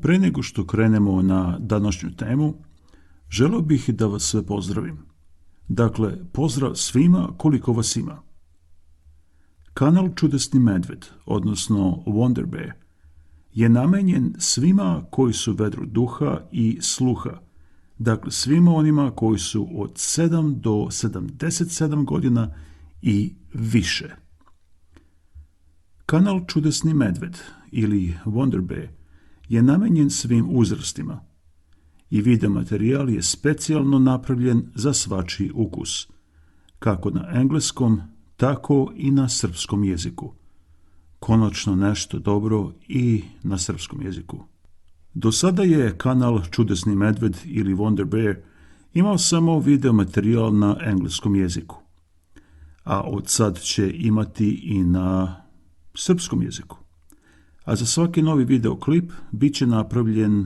Pre nego što krenemo na današnju temu, želeo bih da vas sve pozdravim. Dakle, pozdrav svima koliko vas ima. Kanal Čudesni medved, odnosno Wonder Bear, je namenjen svima koji su vedro duha i sluha, dakle svima onima koji su od 7 do 77 godina i više. Kanal Čudesni medved ili Wonder Bear je namenjen svim uzrastima i video materijal je specijalno napravljen za svačiji ukus, kako na engleskom, tako i na srpskom jeziku. Konačno nešto dobro i na srpskom jeziku. Do sada je kanal Čudesni medved ili Wonder Bear imao samo video materijal na engleskom jeziku, a od sad će imati i na srpskom jeziku. A za svaki novi videoklip bit će napravljen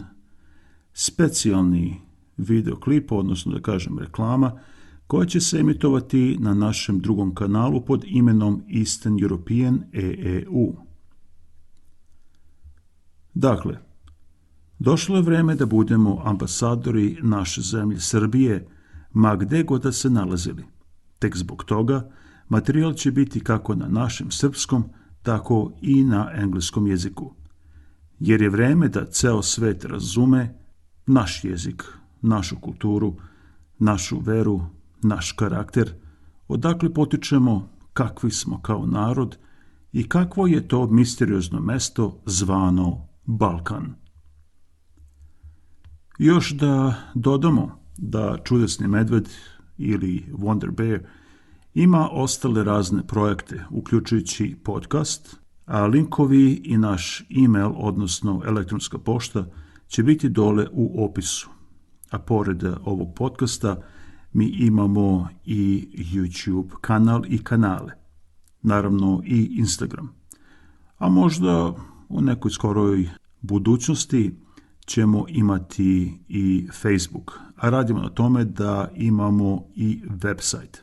specijalni videoklip, odnosno da kažem reklama, koja će se emitovati na našem drugom kanalu pod imenom Eastern European EEU. Dakle, došlo je vreme da budemo ambasadori naše zemlje Srbije, ma gde god da se nalazili. Tek zbog toga materijal će biti kako na našem srpskom, tako i na engleskom jeziku. Jer je vreme da ceo svet razume naš jezik, našu kulturu, našu veru, naš karakter, odakle potičemo, kakvi smo kao narod i kakvo je to misteriozno mesto zvano Balkan. Još da dodamo da Čudesni medved ili Wonder Bear ima ostale razne projekte, uključujući podcast, a linkovi i naš email, odnosno elektronska pošta, će biti dole u opisu. A pored ovog podcasta mi imamo i YouTube kanal i kanale, naravno i Instagram. A možda u nekoj skoroj budućnosti ćemo imati i Facebook, a radimo na tome da imamo i website.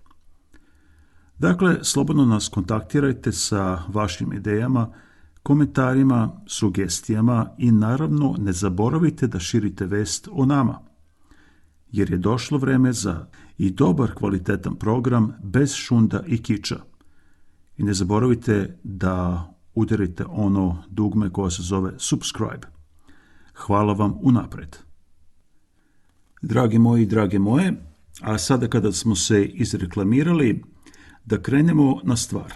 Dakle, slobodno nas kontaktirajte sa vašim idejama, komentarima, sugestijama i naravno ne zaboravite da širite vest o nama, jer je došlo vreme za i dobar kvalitetan program bez šunda i kiča. I ne zaboravite da udarite ono dugme koje se zove subscribe. Hvala vam unapred. Dragi moji i drage moje, a sada kada smo se izreklamirali, da krenemo na stvar.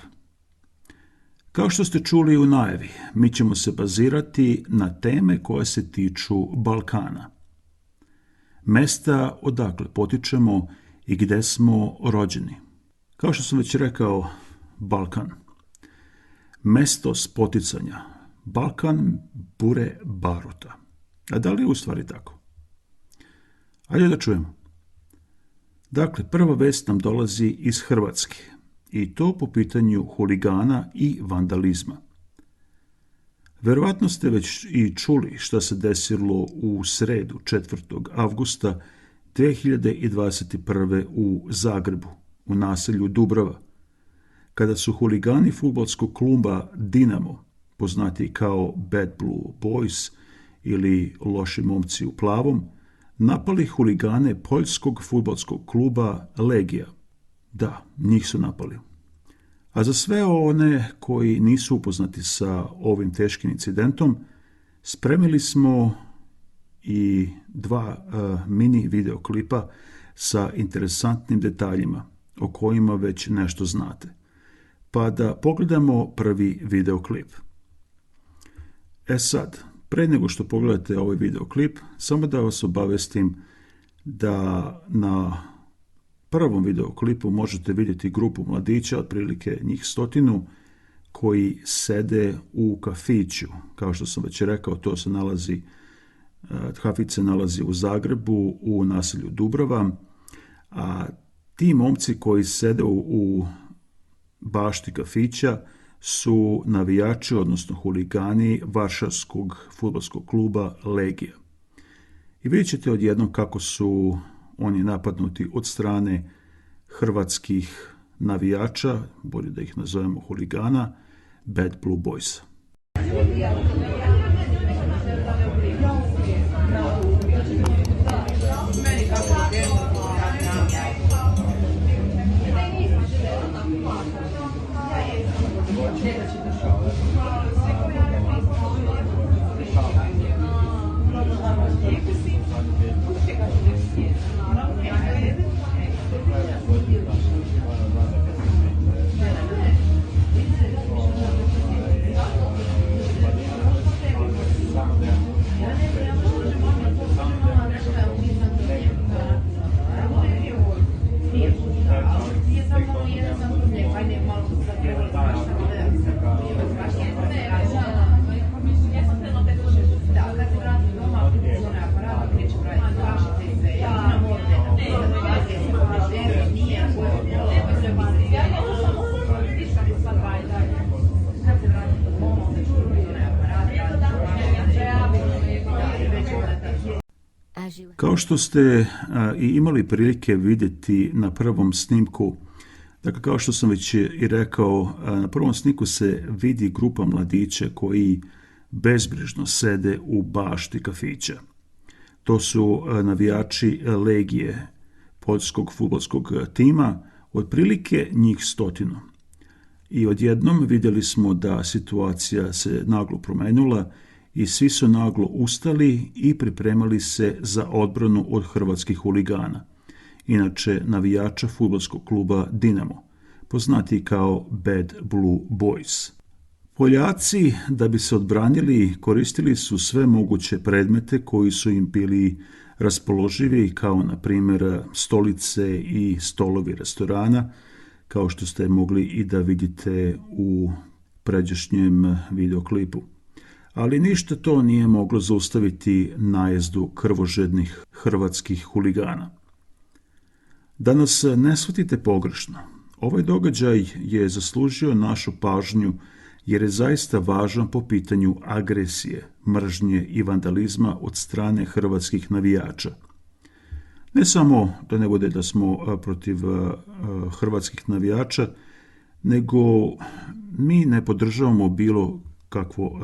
Kao što ste čuli u najavi, mi ćemo se bazirati na teme koje se tiču Balkana. Mesta odakle potičemo i gde smo rođeni. Kao što sam već rekao, Balkan. Mesto spoticanja. Balkan bure baruta. A da li je u stvari tako? Ajde da čujemo. Dakle, prva vest nam dolazi iz Hrvatske. I to po pitanju huligana i vandalizma. Verovatno ste već i čuli šta se desilo u sredu 4. avgusta 2021. u Zagrebu, u naselju Dubrava, kada su huligani fudbalskog kluba Dinamo, poznati kao Bad Blue Boys ili loši momci u plavom, napali huligane poljskog fudbalskog kluba Legija. Da, njih su napali. A za sve one koji nisu upoznati sa ovim teškim incidentom, spremili smo i 2 mini videoklipa sa interesantnim detaljima o kojima već nešto znate. Pa da pogledamo prvi videoklip. Sad, pre nego što pogledate ovaj videoklip, samo da vas obavestim da na prvom videoklipu možete vidjeti grupu mladića, otprilike njih 100, koji sede u kafiću. Kao što sam već rekao, kafić se nalazi u Zagrebu, u naselju Dubrava, a ti momci koji sede u bašti kafića su navijači, odnosno huligani varšavskog fudbalskog kluba Legija. I vidjet ćete odjednom kako su oni napadnuti od strane hrvatskih navijača, bolje da ih nazovemo huligana, Bad Blue Boys. Kao što ste i imali prilike vidjeti na prvom snimku, dakle kao što sam već i rekao, na prvom snimku se vidi grupa mladića koji bezbrižno sede u bašti kafića. To su navijači Legije, poljskog fudbalskog tima, otprilike njih 100. I odjednom vidjeli smo da situacija se naglo promenula i svi su naglo ustali i pripremali se za odbranu od hrvatskih huligana, inače navijača fudbalskog kluba Dinamo, poznati kao Bad Blue Boys. Poljaci, da bi se odbranili, koristili su sve moguće predmete koji su im bili raspoloživi, kao na primjer stolice i stolovi restorana, kao što ste mogli i da vidite u pređašnjem videoklipu. Ali ništa to nije moglo zaustaviti najezdu krvožednih hrvatskih huligana. Da nas ne shvatite pogrešno, ovaj događaj je zaslužio našu pažnju jer je zaista važan po pitanju agresije, mržnje i vandalizma od strane hrvatskih navijača. Ne samo da ne bude da smo protiv hrvatskih navijača, nego mi ne podržavamo bilo kakvo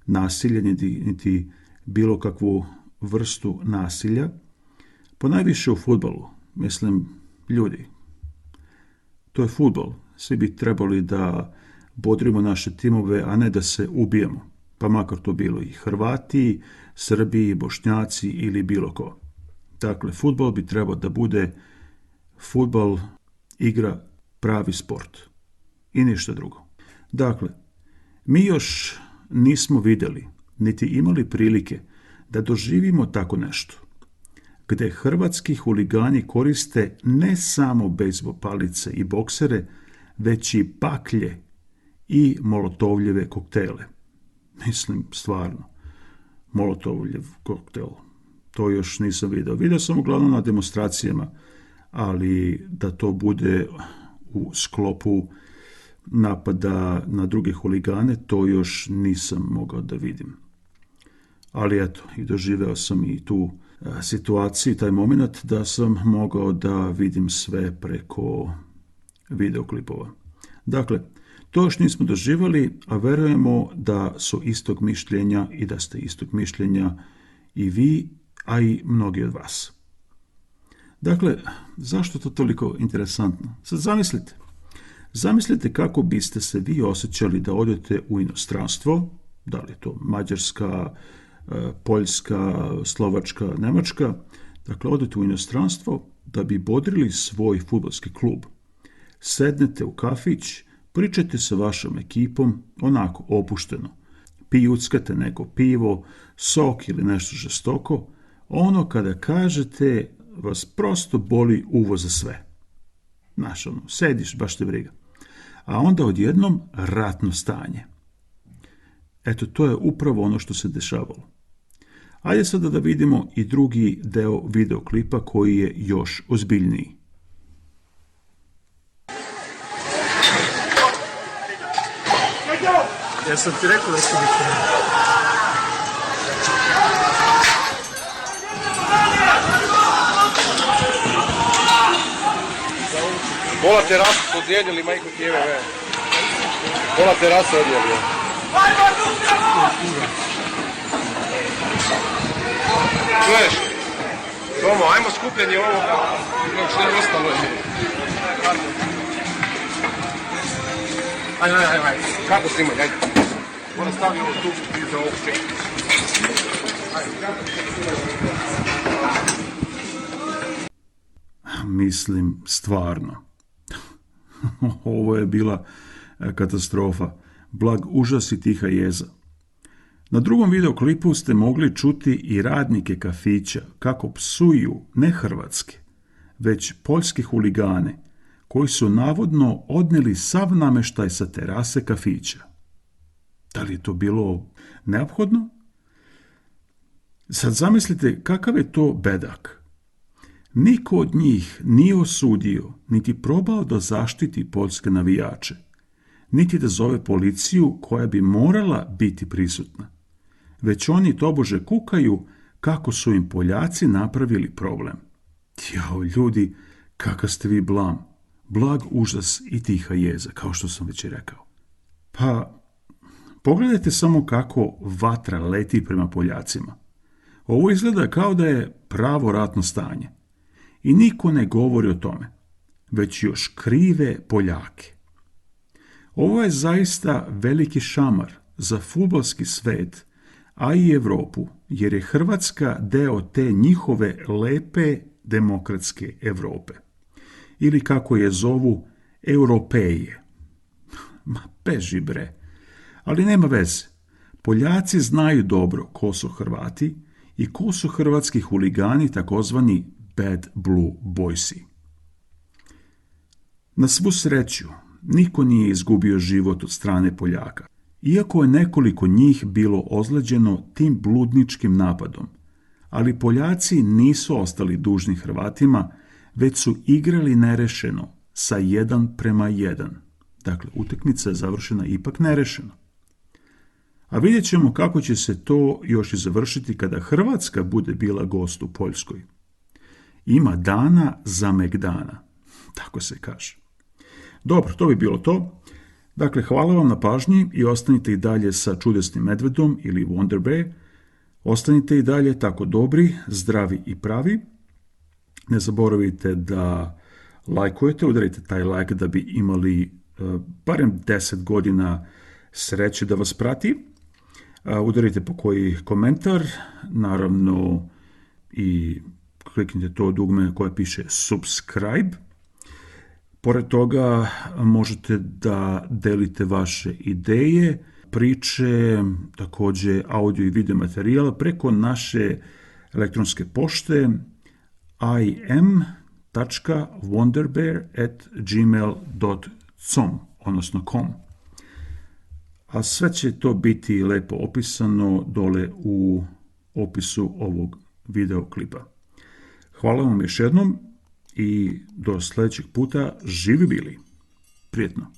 nasilje, niti bilo kakvu vrstu nasilja, ponajviše u fudbalu. Mislim, ljudi, to je fudbal. Svi bi trebali da bodrimo naše timove, a ne da se ubijemo. Pa makar to bilo i Hrvati, Srbi, Bošnjaci ili bilo ko. Dakle, fudbal bi trebao da bude fudbal, igra, pravi sport. I ništa drugo. Dakle, mi još nismo vidjeli, niti imali prilike da doživimo tako nešto, gdje hrvatski huligani koriste ne samo bejzbol palice i boksere, već i baklje i molotovljeve koktele. Mislim, stvarno, molotovljev koktel. To još nisam vidio. Vidio sam uglavnom na demonstracijama, ali da to bude u sklopu napada na druge huligane, to još nisam mogao da vidim. Ali eto, i doživeo sam i tu situaciju, taj moment da sam mogao da vidim sve preko videoklipova. Dakle, to još nismo doživjeli, a verujemo da su istog mišljenja i da ste istog mišljenja i vi, a i mnogi od vas. Dakle, zašto je to toliko interesantno? Sad zamislite. Zamislite kako biste se vi osjećali da odete u inostranstvo, da li je to Mađarska, Poljska, Slovačka, Nemačka, dakle odete u inostranstvo da bi bodrili svoj fudbalski klub. Sednete u kafić, pričate sa vašom ekipom onako opušteno, pijuckate neko pivo, sok ili nešto žestoko, ono kada kažete vas prosto boli uvo za sve. Znaš, sediš, baš te briga. A onda odjednom ratno stanje. Eto, to je upravo ono što se dešavalo. Ajde sada da vidimo i drugi deo videoklipa koji je još ozbiljniji. Ja sam ti rekao da ću biti. Pola terasa su odjedili, majko tjeve, Pola terasa odjedili. Čuješ? Tomo, ajmo skupljeni ovoga, što je ostalo je. Ajde. Kako snimaj, ajde. Moram staviti ovo tu i za ovog čeka. mislim stvarno. Ovo je bila katastrofa. Blag užas i tiha jeza. Na drugom videoklipu ste mogli čuti i radnike kafića kako psuju ne hrvatske, već poljske huligane, koji su navodno odneli sav namještaj sa terase kafića. Da li je to bilo neophodno? Sad zamislite kakav je to bedak. Niko od njih nije osudio, niti probao da zaštiti poljske navijače, niti da zove policiju koja bi morala biti prisutna. Već oni tobože kukaju kako su im Poljaci napravili problem. Jao, ljudi, kakav ste vi blam. Blag užas i tiha jeza, kao što sam već i rekao. Pa, pogledajte samo kako vatra leti prema Poljacima. Ovo izgleda kao da je pravo ratno stanje. I niko ne govori o tome, već još krive Poljake. Ovo je zaista veliki šamar za fudbalski svet, a i Europu, jer je Hrvatska deo te njihove lepe demokratske Europe. Ili kako je zovu, Europeje. Ma beži bre. Ali nema veze. Poljaci znaju dobro ko su Hrvati i ko su hrvatski huligani, takozvani Bad Blue Boysi. Na svu sreću, niko nije izgubio život od strane Poljaka, iako je nekoliko njih bilo ozlijeđeno tim bludničkim napadom, ali Poljaci nisu ostali dužni Hrvatima, već su igrali nerešeno sa 1:1. Dakle, utakmica je završena ipak nerešeno. A vidjet ćemo kako će se to još i završiti kada Hrvatska bude bila gost u Poljskoj. Ima dana za megdana, tako se kaže. Dobro, to bi bilo to. Dakle, hvala vam na pažnji i ostanite i dalje sa čudesnim medvedom ili Wonder Bear. Ostanite i dalje tako dobri, zdravi i pravi. Ne zaboravite da lajkujete, udarite taj like da bi imali barem 10 godina sreće da vas prati. Udarite po koji komentar, naravno i kliknite to dugme koje piše subscribe. Pored toga možete da delite vaše ideje, priče, također audio i video materijala preko naše elektronske pošte im.wonderbear@gmail.com. A sve će to biti lepo opisano dole u opisu ovog videoklipa. Hvala vam još jednom i do sljedećeg puta, živi bili. Prijetno.